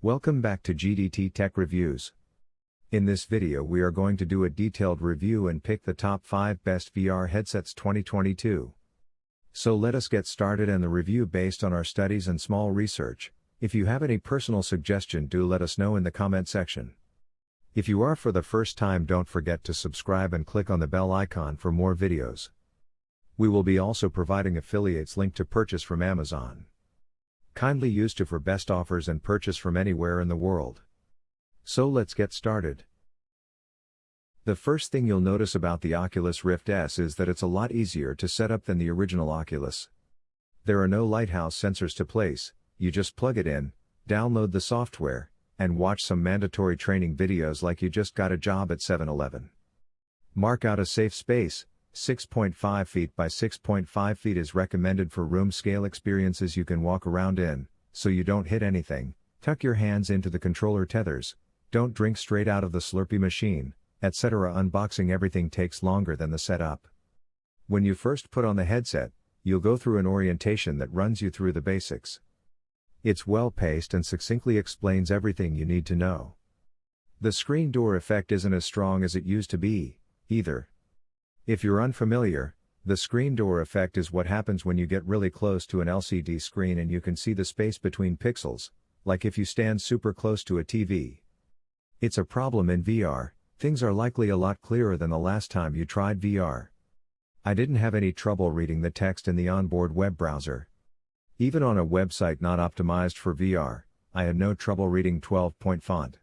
Welcome back to GDT Tech Reviews. In this video we are going to do a detailed review and pick the top 5 best VR headsets 2022. So let us get started and the review based on our studies and small research. If you have any personal suggestion, do let us know in the comment section. If you are for the first time, don't forget to subscribe and click on the bell icon for more videos. We will be also providing affiliates link to purchase from Amazon. Kindly use to for best offers and purchase from anywhere in the world. So let's get started. The first thing you'll notice about the Oculus Rift S is that it's a lot easier to set up than the original Oculus. There are no lighthouse sensors to place, you just plug it in, download the software, and watch some mandatory training videos like you just got a job at 7-Eleven. Mark out a safe space. 6.5 feet by 6.5 feet is recommended for room scale experiences you can walk around in, so you don't hit anything. Tuck your hands into the controller tethers, don't drink straight out of the Slurpee machine, etc. Unboxing everything takes longer than the setup. When you first put on the headset, you'll go through an orientation that runs you through the basics. It's well paced and succinctly explains everything you need to know. The screen door effect isn't as strong as it used to be, either. If you're unfamiliar, the screen door effect is what happens when you get really close to an LCD screen and you can see the space between pixels, like if you stand super close to a TV. It's a problem in VR, things are likely a lot clearer than the last time you tried VR. I didn't have any trouble reading the text in the onboard web browser. Even on a website not optimized for VR, I had no trouble reading 12-point font.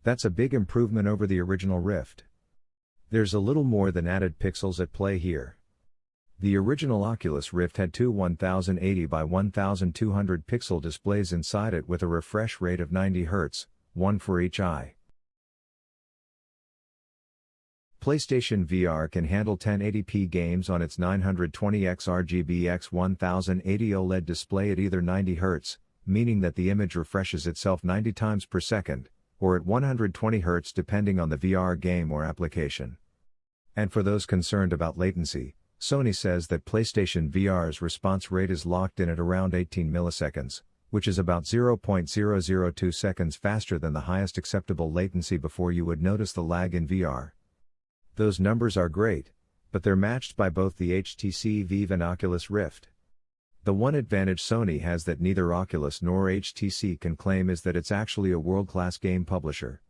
That's a big improvement over the original Rift. There's a little more than added pixels at play here. The original Oculus Rift had two 1080 by 1200 pixel displays inside it with a refresh rate of 90 Hz, one for each eye. PlayStation VR can handle 1080p games on its 920x RGB x 1080 OLED display at either 90 Hz, meaning that the image refreshes itself 90 times per second, or at 120 Hz depending on the VR game or application. And for those concerned about latency, Sony says that PlayStation VR's response rate is locked in at around 18 milliseconds, which is about 0.002 seconds faster than the highest acceptable latency before you would notice the lag in VR. Those numbers are great, but they're matched by both the HTC Vive and Oculus Rift. The one advantage Sony has that neither Oculus nor HTC can claim is that it's actually a world-class game publisher.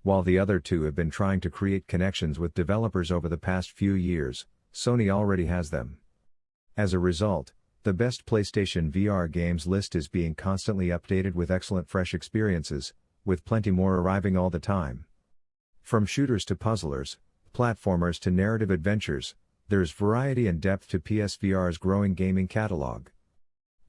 While the other two have been trying to create connections with developers over the past few years, Sony already has them. As a result, the best PlayStation VR games list is being constantly updated with excellent fresh experiences, with plenty more arriving all the time. From shooters to puzzlers, platformers to narrative adventures, there's variety and depth to PSVR's growing gaming catalog.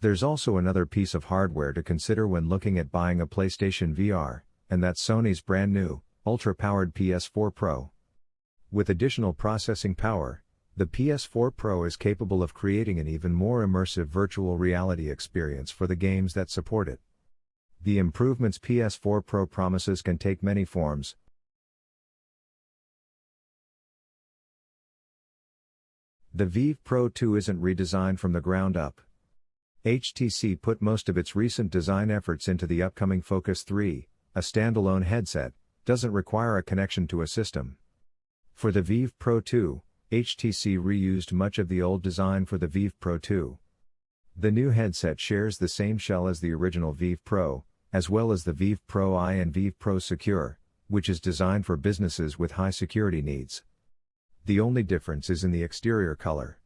There's also another piece of hardware to consider when looking at buying a PlayStation VR, and that's Sony's brand new, ultra-powered PS4 Pro. With additional processing power, the PS4 Pro is capable of creating an even more immersive virtual reality experience for the games that support it. The improvements PS4 Pro promises can take many forms. The Vive Pro 2 isn't redesigned from the ground up. HTC put most of its recent design efforts into the upcoming Focus 3, a standalone headset, doesn't require a connection to a system. For the Vive Pro 2, HTC reused much of the old design for the Vive Pro 2. The new headset shares the same shell as the original Vive Pro, as well as the Vive Pro I and Vive Pro Secure, which is designed for businesses with high security needs. The only difference is in the exterior color.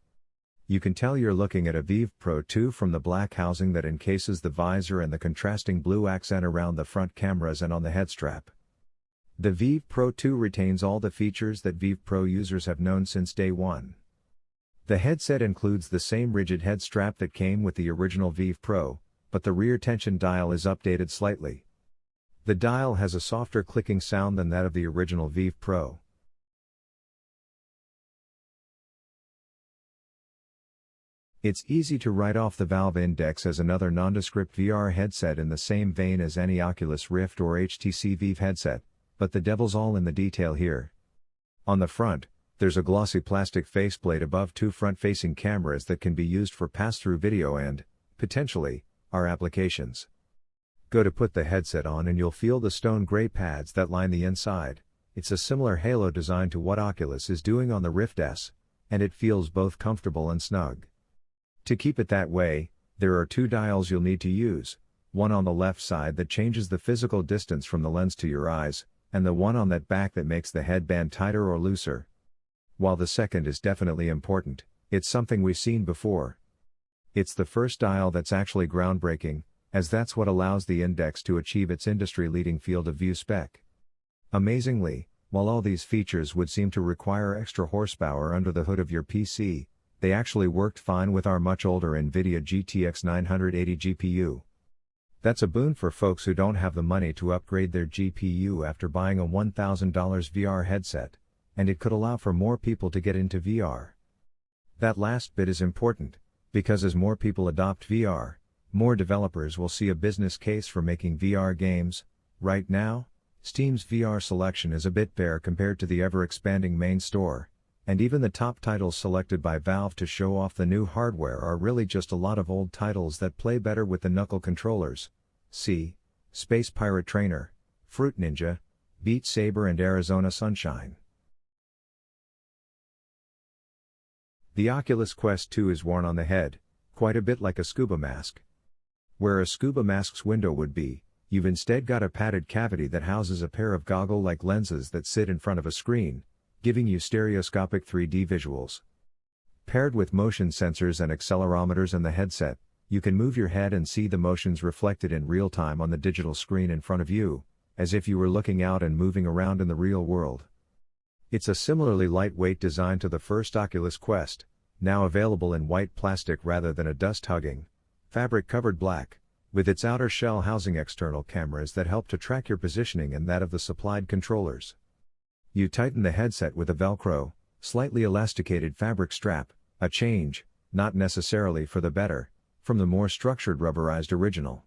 You can tell you're looking at a Vive Pro 2 from the black housing that encases the visor and the contrasting blue accent around the front cameras and on the head strap. The Vive Pro 2 retains all the features that Vive Pro users have known since day one. The headset includes the same rigid head strap that came with the original Vive Pro, but the rear tension dial is updated slightly. The dial has a softer clicking sound than that of the original Vive Pro. It's easy to write off the Valve Index as another nondescript VR headset in the same vein as any Oculus Rift or HTC Vive headset, but the devil's all in the detail here. On the front, there's a glossy plastic faceplate above two front-facing cameras that can be used for pass-through video and, potentially, our applications. Go to put the headset on and you'll feel the stone gray pads that line the inside. It's a similar halo design to what Oculus is doing on the Rift S, and it feels both comfortable and snug. To keep it that way, there are two dials you'll need to use, one on the left side that changes the physical distance from the lens to your eyes, and the one on that back that makes the headband tighter or looser. While the second is definitely important, it's something we've seen before. It's the first dial that's actually groundbreaking, as that's what allows the index to achieve its industry-leading field of view spec. Amazingly, while all these features would seem to require extra horsepower under the hood of your PC, they actually worked fine with our much older NVIDIA GTX 980 GPU. That's a boon for folks who don't have the money to upgrade their GPU after buying a $1,000 VR headset, and it could allow for more people to get into VR. That last bit is important, because as more people adopt VR, more developers will see a business case for making VR games. Right now, Steam's VR selection is a bit bare compared to the ever-expanding main store, and even the top titles selected by Valve to show off the new hardware are really just a lot of old titles that play better with the knuckle controllers. See Space Pirate Trainer, Fruit Ninja, Beat Saber and Arizona Sunshine. The Oculus Quest 2 is worn on the head, quite a bit like a scuba mask. Where a scuba mask's window would be, you've instead got a padded cavity that houses a pair of goggle-like lenses that sit in front of a screen, giving you stereoscopic 3D visuals. Paired with motion sensors and accelerometers in the headset, you can move your head and see the motions reflected in real time on the digital screen in front of you, as if you were looking out and moving around in the real world. It's a similarly lightweight design to the first Oculus Quest, now available in white plastic rather than a dust-hugging, fabric-covered black, with its outer shell housing external cameras that help to track your positioning and that of the supplied controllers. You tighten the headset with a Velcro, slightly elasticated fabric strap, a change, not necessarily for the better, from the more structured rubberized original.